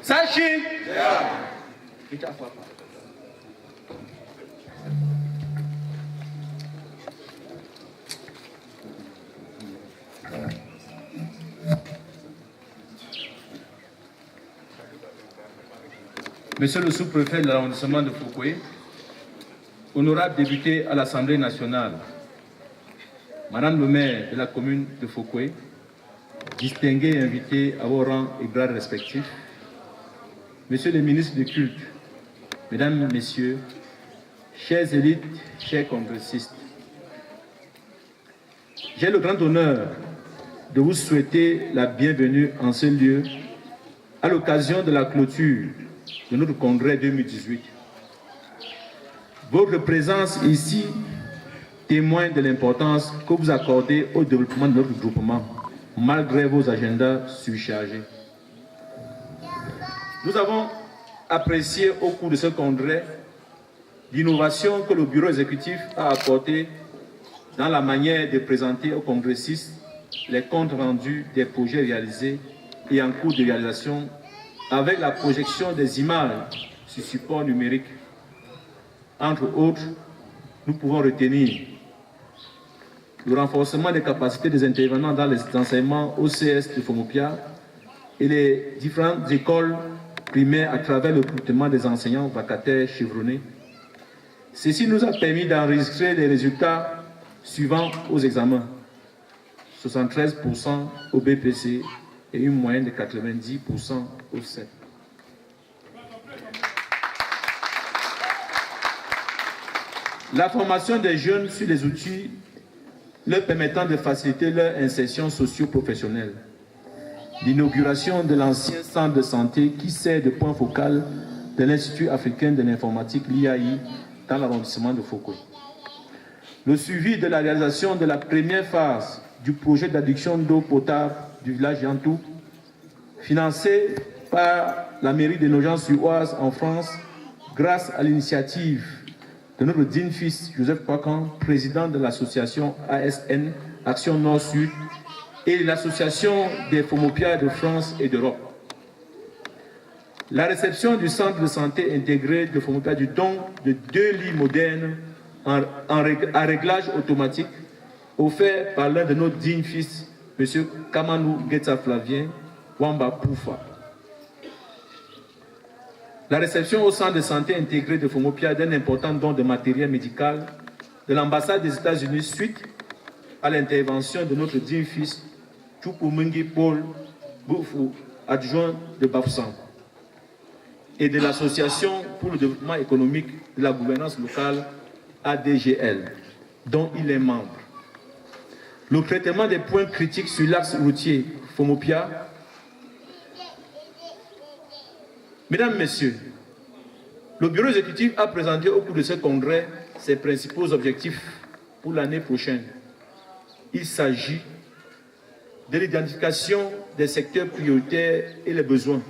Sachi. Monsieur le sous-préfet de l'arrondissement de Fouquet, honorable député à l'Assemblée nationale, Madame le maire de la commune de Fouquet, distingués invités à vos rangs et grades respectifs, Monsieur le ministre du culte, Mesdames, Messieurs, chers élites, chers congressistes, j'ai le grand honneur de vous souhaiter la bienvenue en ce lieu à l'occasion de la clôture de notre congrès 2018. Votre présence ici témoigne de l'importance que vous accordez au développement de notre groupement, malgré vos agendas surchargés. Nous avons apprécié au cours de ce congrès l'innovation que le bureau exécutif a apportée dans la manière de présenter aux congressistes les comptes rendus des projets réalisés et en cours de réalisation avec la projection des images sur support numérique. Entre autres, nous pouvons retenir le renforcement des capacités des intervenants dans les enseignements OCS de Fomopia et les différentes écoles primaires à travers le recrutement des enseignants vacataires chevronnés. Ceci nous a permis d'enregistrer les résultats suivants aux examens. 73% au BPC et une moyenne de 90% au CEP. La formation des jeunes sur les outils leur permettant de faciliter leur insertion socio-professionnelle. L'inauguration de l'ancien centre de santé qui sert de point focal de l'Institut africain de l'informatique, l'IAI, dans l'arrondissement de Fouquet. Le suivi de la réalisation de la première phase du projet d'adduction d'eau potable du village Yantou, financé par la mairie de Nogent-sur-Oise en France, grâce à l'initiative de notre digne fils Joseph Pacan, président de l'association ASN, Action Nord-Sud, et l'association des Fomopias de France et d'Europe. La réception du centre de santé intégré de Fomopia du don de 2 lits modernes à réglage automatique offert par l'un de nos dignes fils, M. Kamanou Getsa Flavien, Wamba Poufa. La réception au centre de santé intégré de Fomopia d'un important don de matériel médical de l'ambassade des États-Unis suite à l'intervention de notre digne fils, Chukwumungi Paul Boufou, adjoint de Bafoussam, et de l'Association pour le développement économique de la gouvernance locale, ADGL, dont il est membre. Le traitement des points critiques sur l'axe routier Fomopia. Mesdames, Messieurs, le bureau exécutif a présenté au cours de ce congrès ses principaux objectifs pour l'année prochaine. Il s'agit de l'identification des secteurs prioritaires et les besoins,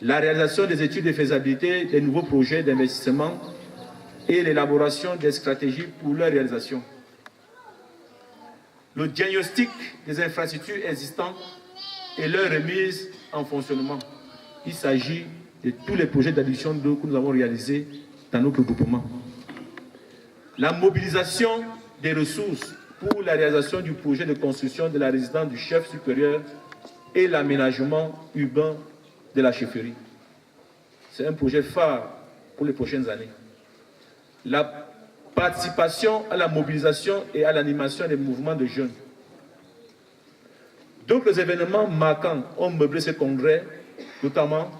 la réalisation des études de faisabilité des nouveaux projets d'investissement et l'élaboration des stratégies pour leur réalisation. Le diagnostic des infrastructures existantes et leur remise en fonctionnement. Il s'agit de tous les projets d'adduction d'eau que nous avons réalisés dans notre groupement. La mobilisation des ressources pour la réalisation du projet de construction de la résidence du chef supérieur et l'aménagement urbain de la chefferie. C'est un projet phare pour les prochaines années. La participation à la mobilisation et à l'animation des mouvements de jeunes. D'autres événements marquants ont meublé ce congrès, notamment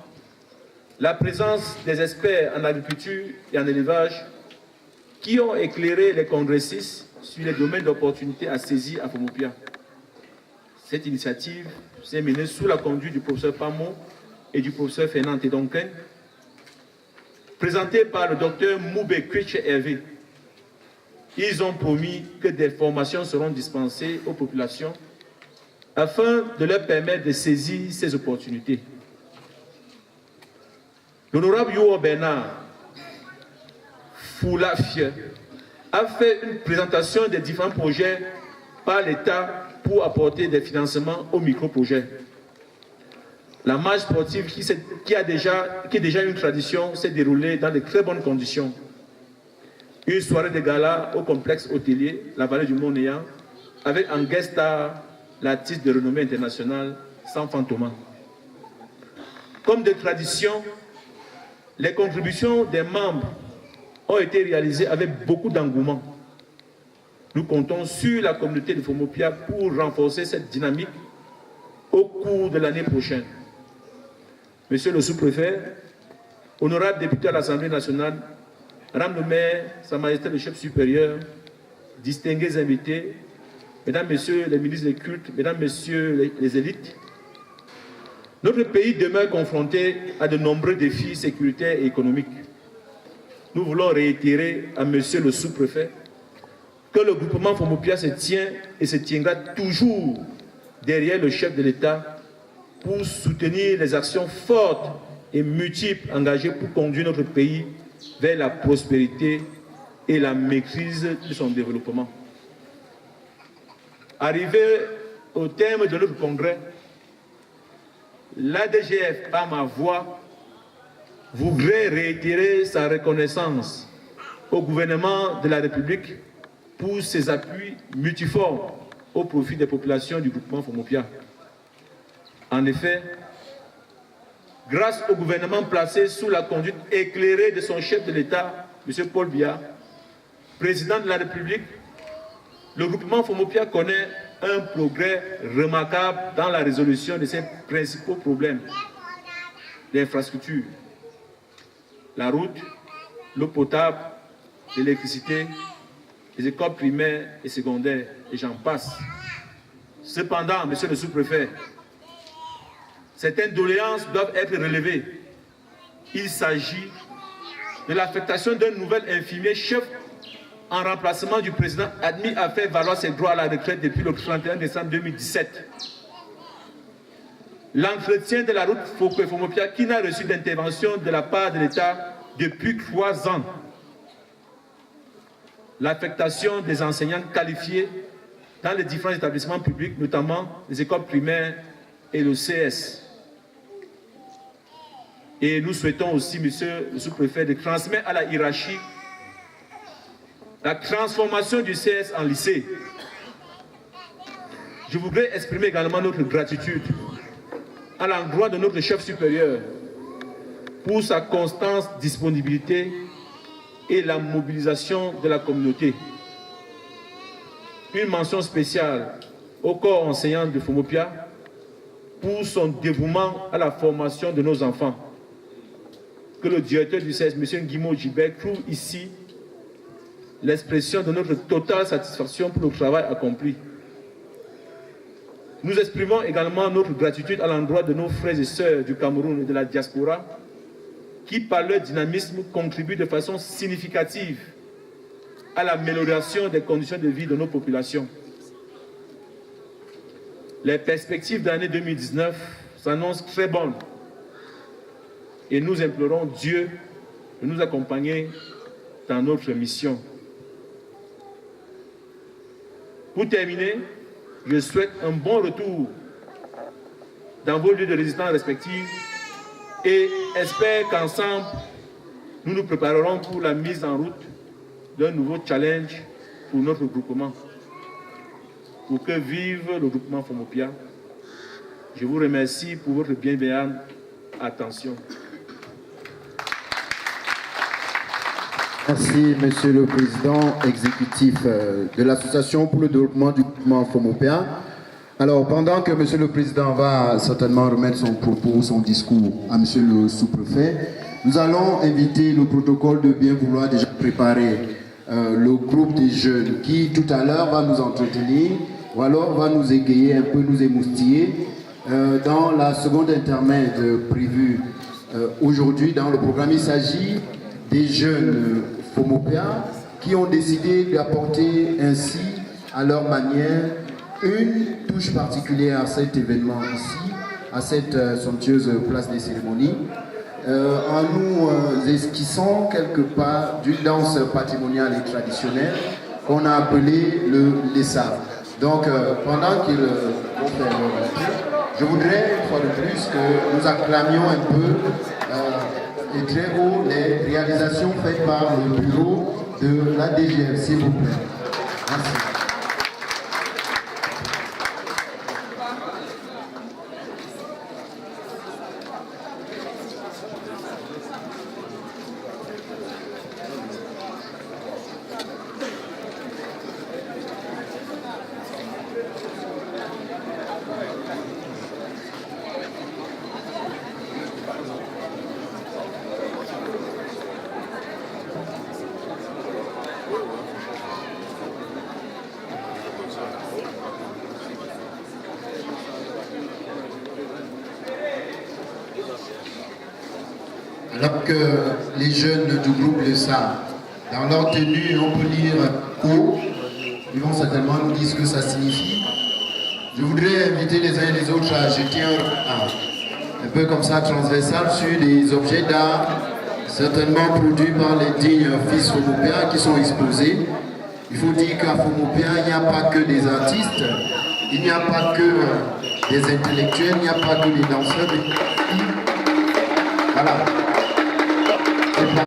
la présence des experts en agriculture et en élevage qui ont éclairé les congressistes sur les domaines d'opportunités à saisir à Fomopia. Cette initiative s'est menée sous la conduite du professeur Pamo et du professeur Fernand Tedonken, présentée par le docteur Moubé Kwetche Hervé. Ils ont promis que des formations seront dispensées aux populations afin de leur permettre de saisir ces opportunités. L'honorable Youo Bernard Foulafie a fait une présentation des différents projets par l'État pour apporter des financements aux micro-projets. La marche sportive qui est déjà une tradition s'est déroulée dans de très bonnes conditions. Une soirée de gala au complexe hôtelier, la vallée du Mont-Néant, avec en guest star l'artiste de renommée internationale, Sanfan Thomas. Comme de tradition, les contributions des membres ont été réalisées avec beaucoup d'engouement. Nous comptons sur la communauté de Fomopia pour renforcer cette dynamique au cours de l'année prochaine. Monsieur le sous-préfet, honorable député à l'Assemblée nationale, Madame le maire, Sa Majesté le chef supérieur, distingués invités, Mesdames, Messieurs les ministres des cultes, Mesdames, Messieurs les élites, notre pays demeure confronté à de nombreux défis sécuritaires et économiques. Nous voulons réitérer à Monsieur le sous-préfet que le groupement Fomopia se tient et se tiendra toujours derrière le chef de l'État pour soutenir les actions fortes et multiples engagées pour conduire notre pays vers la prospérité et la maîtrise de son développement. Arrivé au terme de notre congrès, l'ADGF, par ma voix, voudrait réitérer sa reconnaissance au gouvernement de la République pour ses appuis multiformes au profit des populations du groupement Fomopia. En effet, grâce au gouvernement placé sous la conduite éclairée de son chef de l'État, M. Paul Biya, président de la République, le groupement Fomopia connaît un progrès remarquable dans la résolution de ses principaux problèmes d'infrastructure. La route, l'eau potable, l'électricité, les écoles primaires et secondaires, et j'en passe. Cependant, monsieur le sous-préfet, certaines doléances doivent être relevées. Il s'agit de l'affectation d'un nouvel infirmier chef en remplacement du président admis à faire valoir ses droits à la retraite depuis le 31 décembre 2017. L'entretien de la route Fomopia qui n'a reçu d'intervention de la part de l'État depuis 3 ans. L'affectation des enseignants qualifiés dans les différents établissements publics, notamment les écoles primaires et le CS. Et nous souhaitons aussi, monsieur le sous-préfet, de transmettre à la hiérarchie la transformation du CS en lycée. Je voudrais exprimer également notre gratitude à l'endroit de notre chef supérieur pour sa constante disponibilité et la mobilisation de la communauté. Une mention spéciale au corps enseignant de Fomopia pour son dévouement à la formation de nos enfants. Que le directeur du CS, M. Nguimo Gilbert, trouve ici l'expression de notre totale satisfaction pour le travail accompli. Nous exprimons également notre gratitude à l'endroit de nos frères et sœurs du Cameroun et de la diaspora qui, par leur dynamisme, contribuent de façon significative à l'amélioration des conditions de vie de nos populations. Les perspectives de l'année 2019 s'annoncent très bonnes et nous implorons Dieu de nous accompagner dans notre mission. Pour terminer, je souhaite un bon retour dans vos lieux de résidence respectifs et espère qu'ensemble, nous nous préparerons pour la mise en route d'un nouveau challenge pour notre groupement. Pour que vive le groupement Fomopia. Je vous remercie pour votre bienveillante attention. Merci, Monsieur le Président exécutif de l'Association pour le développement du groupement Fomopia. Alors, pendant que Monsieur le Président va certainement remettre son propos, son discours à Monsieur le sous-préfet, nous allons inviter le protocole de bien vouloir déjà préparer le groupe des jeunes qui, tout à l'heure, va nous entretenir ou alors va nous égayer un peu, nous émoustiller dans la seconde intermède prévue aujourd'hui dans le programme. Il s'agit des jeunes Fomopia qui ont décidé d'apporter ainsi, à leur manière, une touche particulière à cet événement ici, à cette somptueuse place des cérémonies, en nous esquissant quelque part d'une danse patrimoniale et traditionnelle qu'on a appelée le Lessa. Donc, pendant qu'ils vont faire leur entrée, Je voudrais, une fois de plus, que nous acclamions un peu et très haut les réalisations faites par le bureau de la DGF, s'il vous plaît. Merci. Alors que les jeunes du groupe le savent, dans leur tenue, on peut lire haut, ils vont certainement nous dire ce que ça signifie. Je voudrais inviter les uns et les autres à jeter un peu comme ça transversal sur des objets d'art, certainement produits par les dignes fils Fomopéens qui sont exposés. Il faut dire qu'à Fomopéen, il n'y a pas que des artistes, il n'y a pas que des intellectuels, il n'y a pas que des danseurs. Voilà.